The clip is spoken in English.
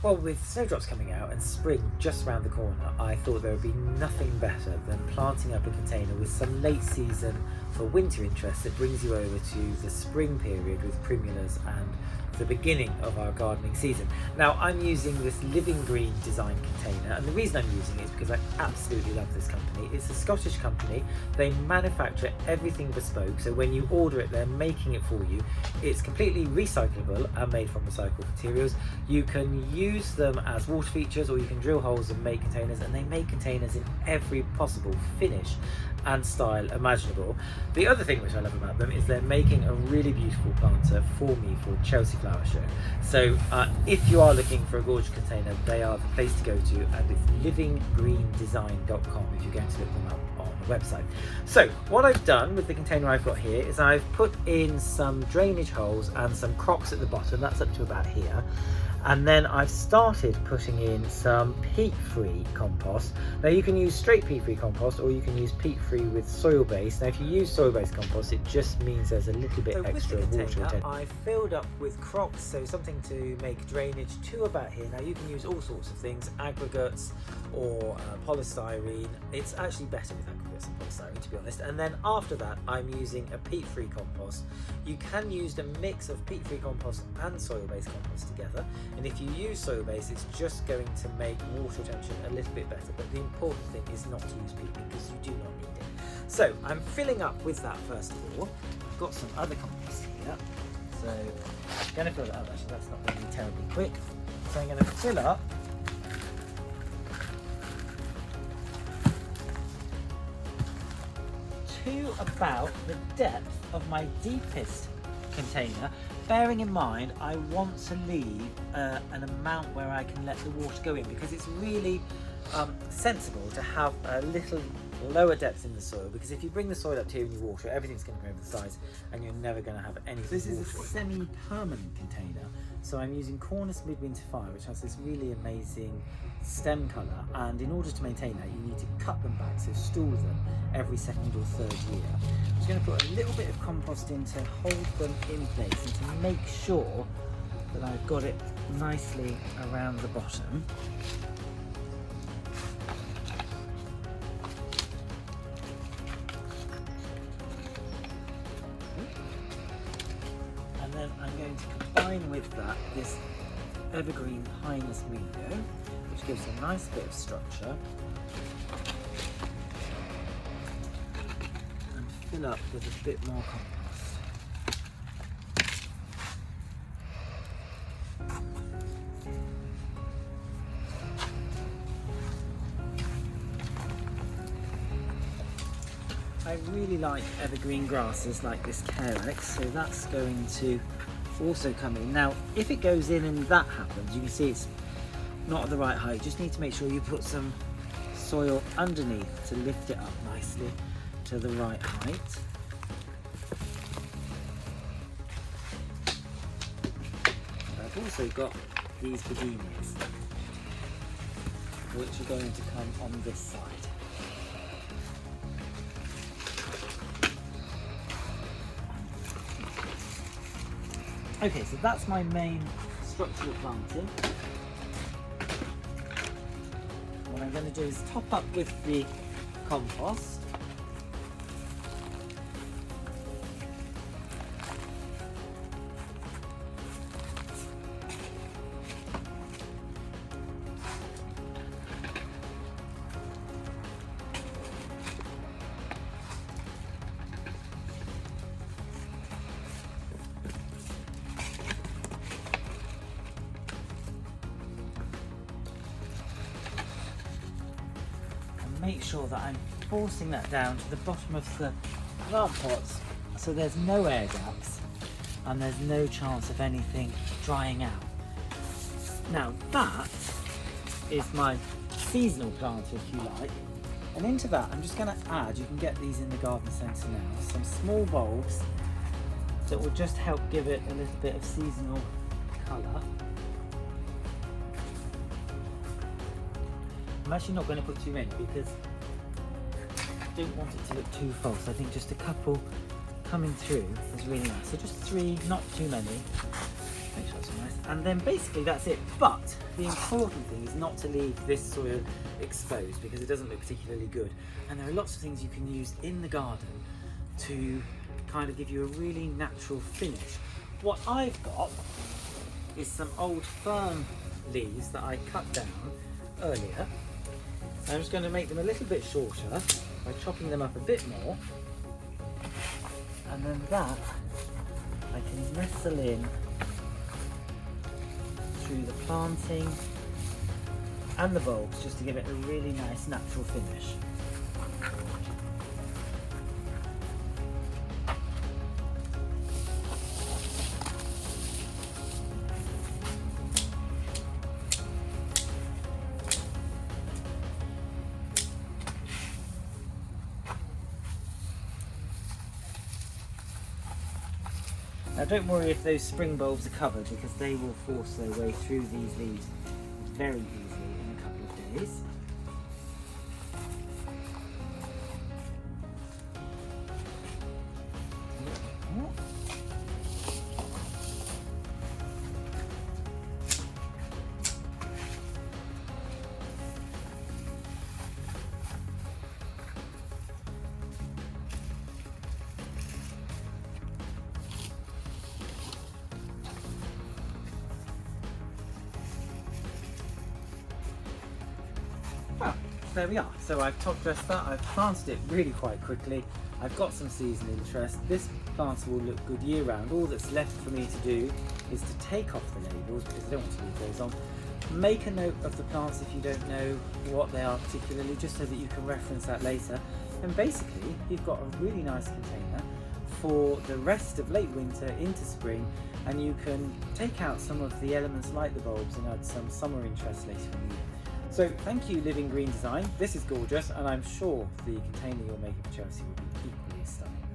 Well, with snowdrops coming out and spring just around the corner, I thought there would be nothing better than planting up a container with some late season for winter interest that brings you over to the spring period with primulas and the beginning of our gardening season. Now, I'm using this Livingreen Design container, and the reason I'm using it is because I absolutely love this company. It's a Scottish company. They manufacture everything bespoke, so when you order it, they're making it for you. It's completely recyclable and made from recycled materials. You can use them as water features, or you can drill holes and make containers, and they make containers in every possible finish and style imaginable. The other thing which I love about them is they're making a really beautiful planter for me for Chelsea Flower Show. So if you are looking for a gorgeous container, they are the place to go to, and it's livingreendesign.com if you're going to look them up on the website. So what I've done with the container I've got here is I've put in some drainage holes and some crocks at the bottom, that's up to about here. And then I've started putting in some peat-free compost. Now you can use straight peat-free compost, or you can use peat-free with soil-based. Now if you use soil-based compost, it just means there's a little bit extra water retention. I've filled up with crocks, so something to make drainage to about here. Now you can use all sorts of things, aggregates or polystyrene. It's actually better with aggregates and polystyrene, to be honest. And then after that, I'm using a peat-free compost. You can use a mix of peat-free compost and soil-based compost together. And if you use soil-based, it's just going to make water retention a little bit better. But the important thing is not to use peat, because you do not need it. So I'm filling up with that first of all. I've got some other compost here. So I'm going to fill it up. Actually, that's not going to be terribly quick. So I'm going to fill up to about the depth of my deepest container, bearing in mind I want to leave an amount where I can let the water go in, because it's really sensible to have a little lower depth in the soil, because if you bring the soil up to here and you water it, everything's going to go over the sides and you're never going to have any. This is a semi-permanent container, so I'm using Cornus Midwinter Fire, which has this really amazing stem colour, and in order to maintain that you need to cut them back, so stool them every second or third year. I'm just going to put a little bit of compost in to hold them in place and to make sure that I've got it nicely around the bottom. And then I'm going to combine with that this evergreen Highness Window, which gives a nice bit of structure, and fill up with a bit more compost. I really like evergreen grasses like this Carex, so that's going to also come in. Now if it goes in and that happens, you can see it's not at the right height. Just need to make sure you put some soil underneath to lift it up nicely to the right height. And I've also got these begonias, which are going to come on this side. Okay, so that's my main structural planting. What I'm going to do is top up with the compost. Make sure that I'm forcing that down to the bottom of the plant pots, so there's no air gaps and there's no chance of anything drying out. Now that is my seasonal plant, if you like, and into that I'm just going to add, you can get these in the garden centre now, some small bulbs that will just help give it a little bit of seasonal colour. I'm actually not going to put too many because I don't want it to look too false. I think just a couple coming through is really nice. So just 3, not too many. Make sure it's nice. And then basically that's it. But the important thing is not to leave this soil exposed because it doesn't look particularly good. And there are lots of things you can use in the garden to kind of give you a really natural finish. What I've got is some old fern leaves that I cut down earlier. I'm just going to make them a little bit shorter by chopping them up a bit more. And then that I can nestle in through the planting and the bulbs just to give it a really nice natural finish. Now don't worry if those spring bulbs are covered because they will force their way through these leaves very easily in a couple of days. Well, there we are. So I've top dressed that, I've planted it really quite quickly. I've got some seasonal interest. This plant will look good year round. All that's left for me to do is to take off the labels because I don't want to leave those on. Make a note of the plants if you don't know what they are particularly, just so that you can reference that later. And basically, you've got a really nice container for the rest of late winter into spring, and you can take out some of the elements like the bulbs and add some summer interest later in the year. So thank you, Livingreen Design. This is gorgeous, and I'm sure the container you're making for Chelsea will be equally stunning.